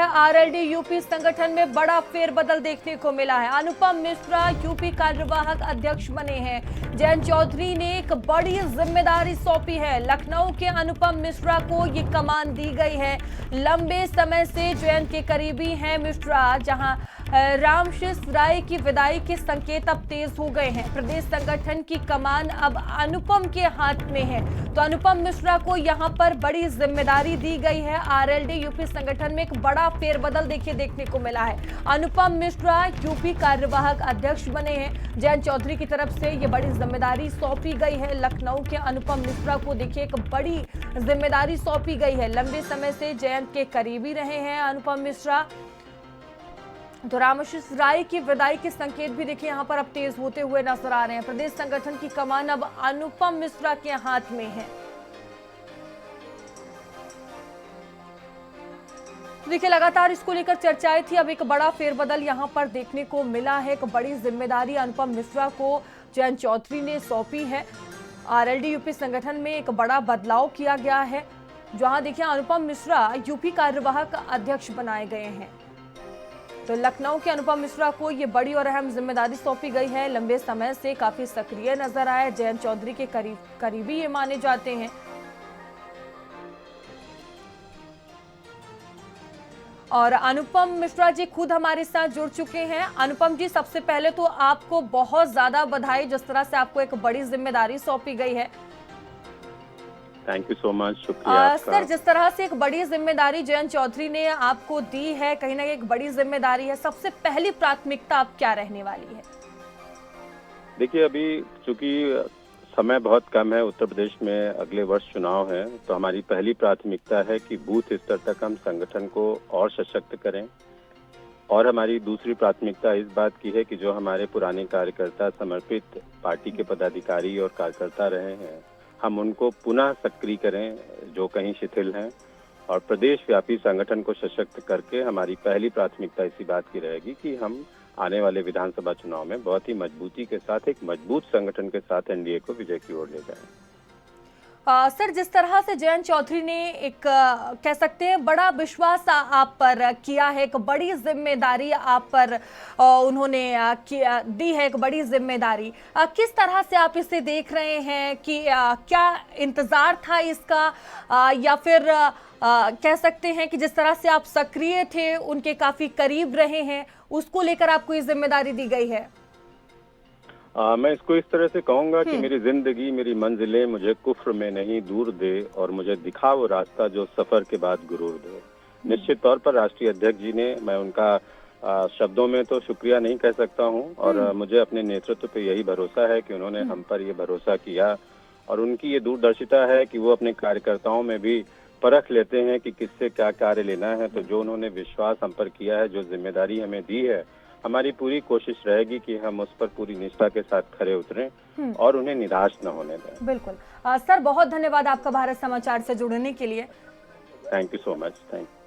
RLD UP संगठन में बड़ा फेरबदल देखने को मिला है। अनुपम मिश्रा यूपी कार्यवाहक अध्यक्ष बने हैं। जयंत चौधरी ने एक बड़ी जिम्मेदारी सौंपी है। लखनऊ के अनुपम मिश्रा को ये कमान दी गई है। लंबे समय से जयंत के करीबी हैं मिश्रा, जहां रामशिष राय की विदाई के संकेत अब तेज हो गए हैं। प्रदेश संगठन की कमान अब अनुपम के हाथ में है, तो अनुपम मिश्रा को यहां पर बड़ी जिम्मेदारी दी गई है। आरएलडी यूपी संगठन में एक बड़ा फेरबदल देखने को मिला है। अनुपम मिश्रा यूपी कार्यवाहक अध्यक्ष बने हैं। जयंत चौधरी की तरफ से ये बड़ी जिम्मेदारी सौंपी गई है। लखनऊ के अनुपम मिश्रा को देखिए एक बड़ी जिम्मेदारी सौंपी गई है। लंबे समय से जयंत के करीबी रहे हैं अनुपम मिश्रा, तो रामशिष राय की विदाई के संकेत भी देखिए यहाँ पर अब तेज होते हुए नजर आ रहे हैं। प्रदेश संगठन की कमान अब अनुपम मिश्रा के हाथ में है। देखिए लगातार इसको लेकर चर्चाएं थी, अब एक बड़ा फेरबदल यहाँ पर देखने को मिला है। एक बड़ी जिम्मेदारी अनुपम मिश्रा को जयंत चौधरी ने सौंपी है। आरएलडी यूपी संगठन में एक बड़ा बदलाव किया गया है, जहां देखिए अनुपम मिश्रा यूपी कार्यवाहक अध्यक्ष बनाए गए हैं। तो लखनऊ के अनुपम मिश्रा को ये बड़ी और अहम जिम्मेदारी सौंपी गई है। लंबे समय से काफी सक्रिय नजर आए, जयंत चौधरी के करीबी ये माने जाते हैं। और अनुपम मिश्रा जी खुद हमारे साथ जुड़ चुके हैं। अनुपम जी, सबसे पहले तो आपको बहुत ज्यादा बधाई, जिस तरह से आपको एक बड़ी जिम्मेदारी सौंपी गई है। थैंक यू सो मच, शुक्रिया सर, जिस तरह से एक बड़ी जिम्मेदारी जयंत चौधरी ने आपको दी है, कहीं ना कहीं एक बड़ी जिम्मेदारी है, सबसे पहली प्राथमिकता आप क्या रहने वाली है? देखिए, अभी चूंकि समय बहुत कम है, उत्तर प्रदेश में अगले वर्ष चुनाव है, तो हमारी पहली प्राथमिकता है कि बूथ स्तर तक हम संगठन को और सशक्त करें। और हमारी दूसरी प्राथमिकता इस बात की है कि जो हमारे पुराने कार्यकर्ता, समर्पित पार्टी के पदाधिकारी और कार्यकर्ता रहे हैं, हम उनको पुनः सक्रिय करें जो कहीं शिथिल हैं, और प्रदेश व्यापी संगठन को सशक्त करके हमारी पहली प्राथमिकता इसी बात की रहेगी कि हम आने वाले विधानसभा चुनाव में बहुत ही मजबूती के साथ, एक मजबूत संगठन के साथ एनडीए को विजय की ओर ले जाएं। सर, जिस तरह से जयंत चौधरी ने एक कह सकते हैं बड़ा विश्वास आप पर किया है, एक बड़ी जिम्मेदारी आप पर उन्होंने दी है, एक बड़ी जिम्मेदारी, किस तरह से आप इसे देख रहे हैं कि क्या इंतजार था इसका, या फिर कह सकते हैं कि जिस तरह से आप सक्रिय थे, उनके काफी करीब रहे हैं, उसको लेकर आपको ये जिम्मेदारी दी गई है? मैं इसको इस तरह से कहूंगा कि मेरी जिंदगी, मेरी मंजिलें मुझे कुफ्र में नहीं दूर दे, और मुझे दिखा वो रास्ता जो सफर के बाद गुरूर दे। निश्चित तौर पर राष्ट्रीय अध्यक्ष जी ने, मैं उनका शब्दों में तो शुक्रिया नहीं कह सकता हूं, और मुझे अपने नेतृत्व पे यही भरोसा है कि उन्होंने हम पर ये भरोसा किया, और उनकी ये दूरदर्शिता है कि वो अपने कार्यकर्ताओं में भी परख लेते हैं कि किससे क्या कार्य लेना है। तो जो उन्होंने विश्वास हम पर किया है, जो जिम्मेदारी हमें दी है, हमारी पूरी कोशिश रहेगी कि हम उस पर पूरी निष्ठा के साथ खरे उतरें और उन्हें निराश न होने दें। बिल्कुल। सर, बहुत धन्यवाद आपका भारत समाचार से जुड़ने के लिए। Thank you so much. Thank you.